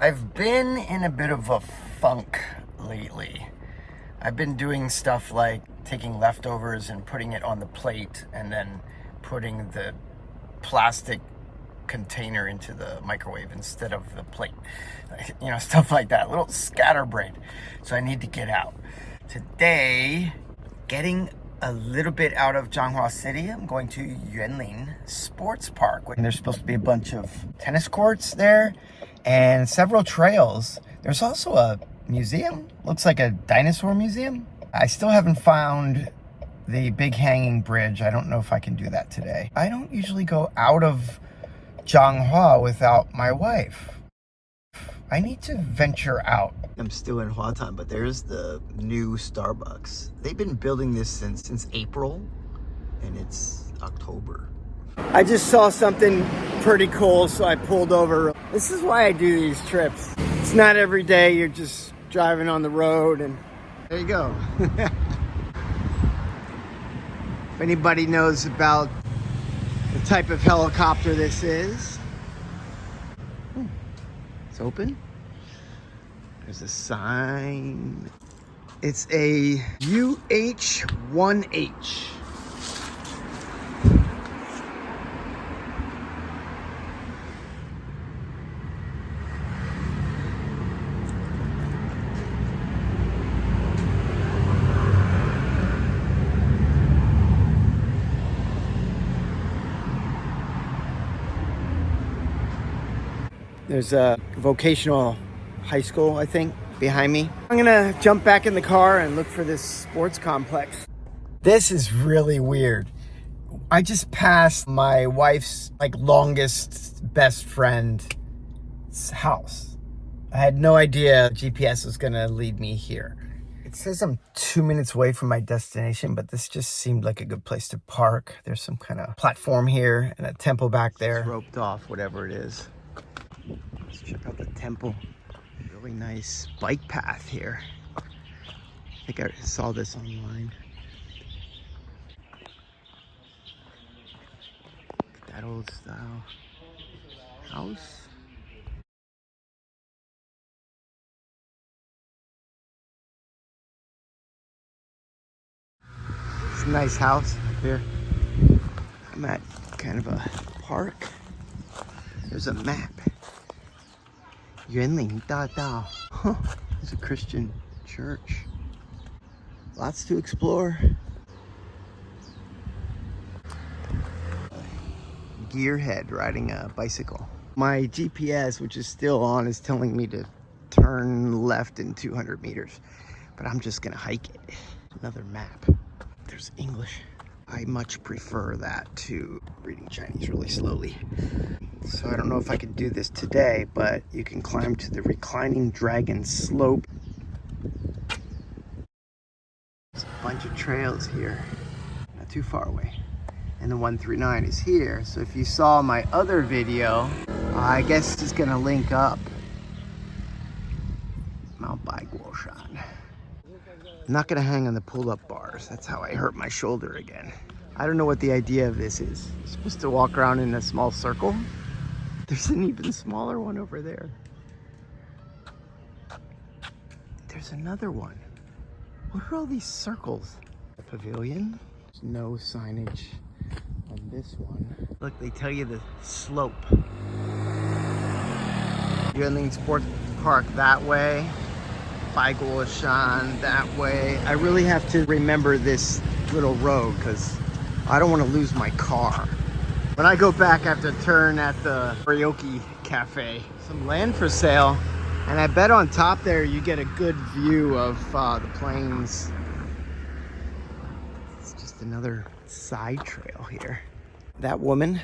I've been in a bit of a funk lately. I've been doing stuff like taking leftovers and putting it on the plate and then putting the plastic container into the microwave instead of the plate. You know, stuff like that. A little scatterbrained. So I need to get out. Today, getting a little bit out of Changhua City, I'm going to Yuanlin Sports Park. And there's supposed to be a bunch of tennis courts there and several trails. There's also a museum. Looks like a dinosaur museum. I still haven't found the big hanging bridge. I don't know if I can do that today. I don't usually go out of Changhua without my wife. I need to venture out. I'm still in Huatan, but there's the new Starbucks. They've been building this since April, and it's October. I just saw something pretty cool, so I pulled over. This is why I do these trips. It's not every day you're just driving on the road, and there you go. If anybody knows about the type of helicopter this is, it's open. There's a sign. It's a UH-1H. There's a vocational high school, I think, behind me. I'm gonna jump back in the car and look for this sports complex. This is really weird. I just passed my wife's longest best friend's house. I had no idea GPS was gonna lead me here. It says I'm 2 minutes away from my destination, but this just seemed like a good place to park. There's some kind of platform here and a temple back there. It's roped off, whatever it is. Let's check out the temple. Really nice bike path here. I think I saw this online. Look at that old style house. It's a nice house up here. I'm at kind of a park. There's a map. Yuanlin Dao. Huh, there's a Christian church. Lots to explore. Gearhead riding a bicycle. My GPS, which is still on, is telling me to turn left in 200 meters. But I'm just gonna hike it. Another map. There's English. I much prefer that to reading Chinese really slowly. So I don't know if I can do this today, but you can climb to the reclining dragon slope. There's a bunch of trails here, not too far away. And the 139 is here. So if you saw my other video, I guess it's gonna link up Mount Baiguoshan. I'm not gonna hang on the pull-up bars. That's how I hurt my shoulder again. I don't know what the idea of this is. You're supposed to walk around in a small circle. There's an even smaller one over there. There's another one. What are all these circles? A pavilion. There's no signage on this one. Look, they tell you the slope. Yuanlin Sports Park that way. Baiguoshan that way. I really have to remember this little road because I don't want to lose my car. When I go back, I have to turn at the karaoke cafe. Some land for sale. And I bet on top there you get a good view of the plains. It's just another side trail here. That woman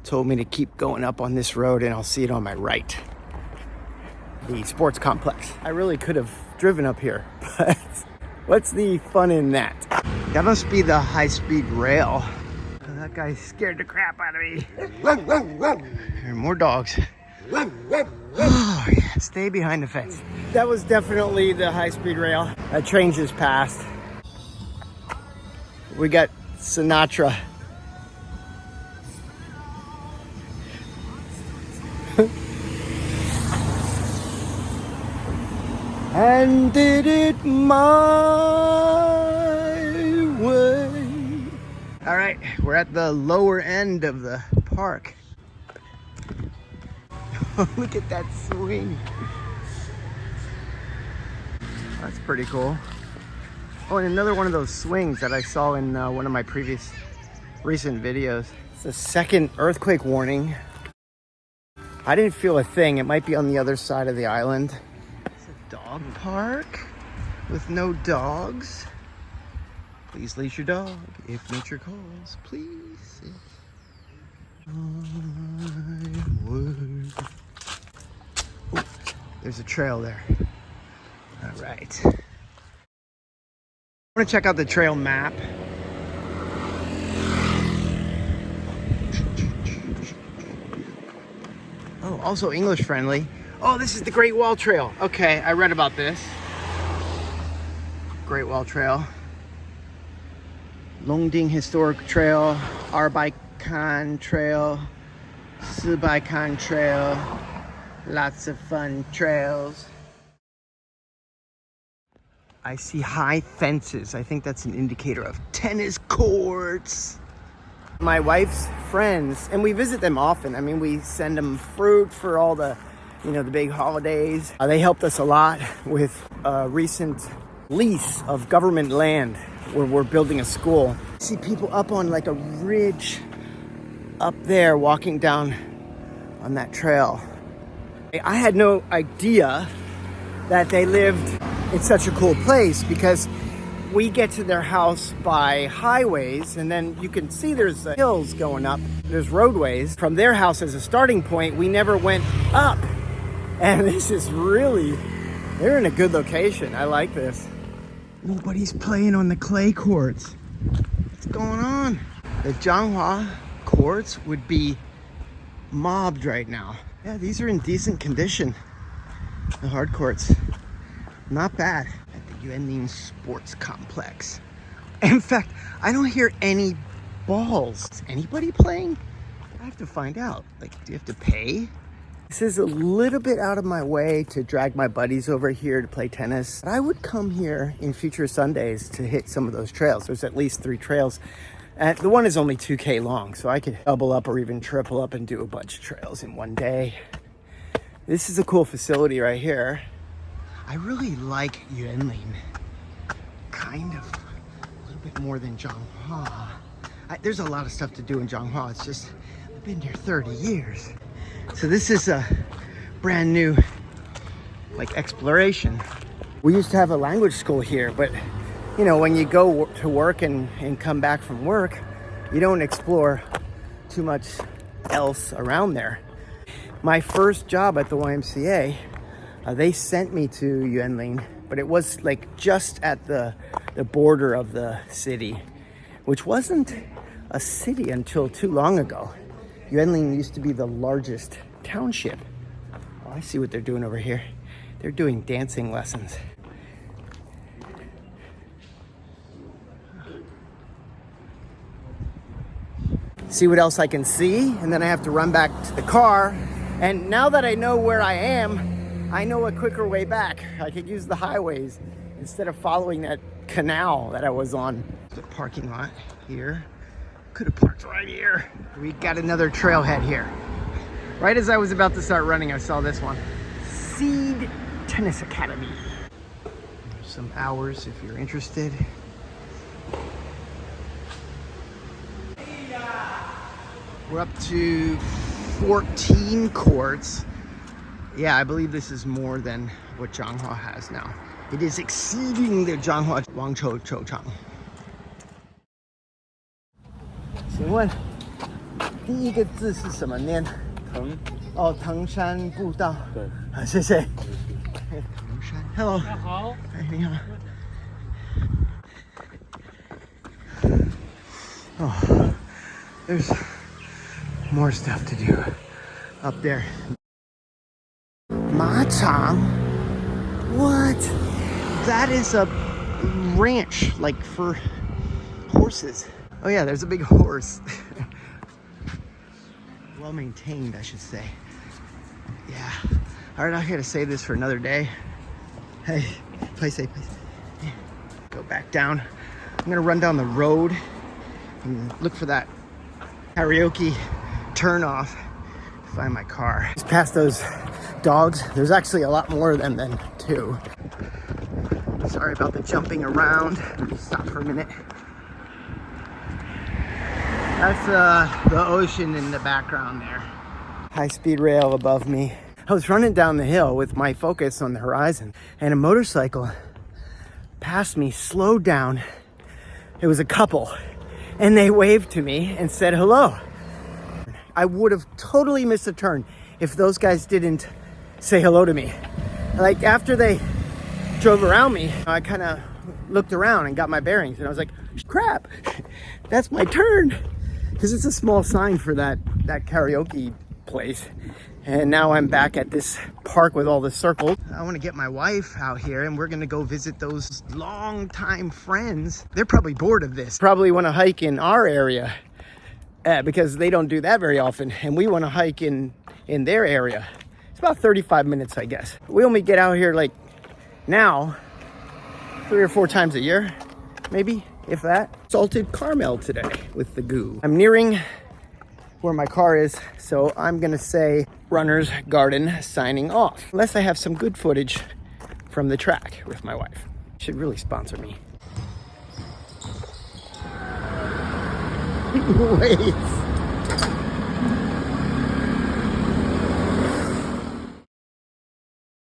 told me to keep going up on this road and I'll see it on my right. The sports complex. I really could have driven up here, but what's the fun in that? That must be the high-speed rail. Oh, that guy scared the crap out of me. There are more dogs. Oh, yeah. Stay behind the fence. That was definitely the high-speed rail. That train just passed. We got Sinatra. and did it my way. All right, we're at the lower end of the park. Look at that swing. That's pretty cool. Oh, and another one of those swings that I saw in one of my recent videos. It's the second earthquake warning. I didn't feel a thing. It might be on the other side of the island. It's a dog park with no dogs. Please leash your dog if nature calls. Please. Ooh, there's a trail there. All right. I want to check out the trail map. Oh, also English friendly. Oh, this is the Great Wall Trail. Okay, I read about this. Great Wall Trail. Longding Historic Trail, Arbaikan Trail, Subaikan Trail. Lots of fun trails. I see high fences. I think that's an indicator of tennis courts. My wife's friends, and we visit them often. I mean, we send them fruit for all the, the big holidays. They helped us a lot with a recent lease of government land where we're building a school. I see people up on like a ridge up there walking down on that trail. I had no idea that they lived in such a cool place because we get to their house by highways, and then you can see there's hills going up. There's roadways. From their house as a starting point, we never went up. And this is really, they're in a good location. I like this. Nobody's playing on the clay courts. What's going on? The Changhua courts would be mobbed right now. Yeah, these are in decent condition. The hard courts, not bad. At the Yuanlin Sports Complex. In fact, I don't hear any balls. Is anybody playing? I have to find out. Like, do you have to pay? This is a little bit out of my way to drag my buddies over here to play tennis. But I would come here in future Sundays to hit some of those trails. There's at least 3 trails. And the one is only 2K long, so I could double up or even triple up and do a bunch of trails in one day. This is a cool facility right here. I really like Yuanlin. Kind of a little bit more than Changhua. There's a lot of stuff to do in Changhua. It's just, I've been here 30 years. So this is a brand new, like, exploration. We used to have a language school here, but when you go to work and come back from work, you don't explore too much else around there. My first job at the YMCA, they sent me to Yuanlin, but it was like just at the border of the city, which wasn't a city until too long ago. Yuanlin used to be the largest township. Oh, I see what they're doing over here. They're doing dancing lessons. See what else I can see, and then I have to run back to the car. And now that I know where I am, I know a quicker way back. I could use the highways instead of following that canal that I was on. The parking lot here. Could have parked right here. We got another trailhead here. Right as I was about to start running, I saw this one. Seed Tennis Academy. There's some hours if you're interested. We're up to 14 courts. Yeah, I believe this is more than what Changhua has now. It is exceeding the Changhua Wangchou Chouchang. 请问第一个字是什么念？藤。哦，藤山步道。对。好，谢谢。藤山。Hello。大家好。哎，你好。Oh, there's more stuff to do up there. Machang? What? That is a ranch, like for horses. Oh yeah, there's a big horse. Well maintained, I should say. Yeah. Alright, I gotta save this for another day. Hey, play safe, please. Go back down. I'm gonna run down the road and look for that karaoke turn off to find my car. Just past those dogs. There's actually a lot more of them than two. Sorry about the jumping around. Stop for a minute. That's the ocean in the background there. High-speed rail above me. I was running down the hill with my focus on the horizon, and a motorcycle passed me, slowed down. It was a couple, and they waved to me and said hello. I would have totally missed a turn if those guys didn't say hello to me. Like, after they drove around me, I kind of looked around and got my bearings, and I was like, crap, that's my turn. Because it's a small sign for that karaoke place. And now I'm back at this park with all the circles. I want to get my wife out here, and we're going to go visit those longtime friends. They're probably bored of this. Probably want to hike in our area because they don't do that very often. And we want to hike in their area. It's about 35 minutes, I guess. We only get out here like now 3 or 4 times a year, maybe, if that. Salted caramel today with the goo. I'm nearing where my car is, so I'm gonna say Runner's Garden signing off. Unless I have some good footage from the track with my wife. Should really sponsor me. Wait.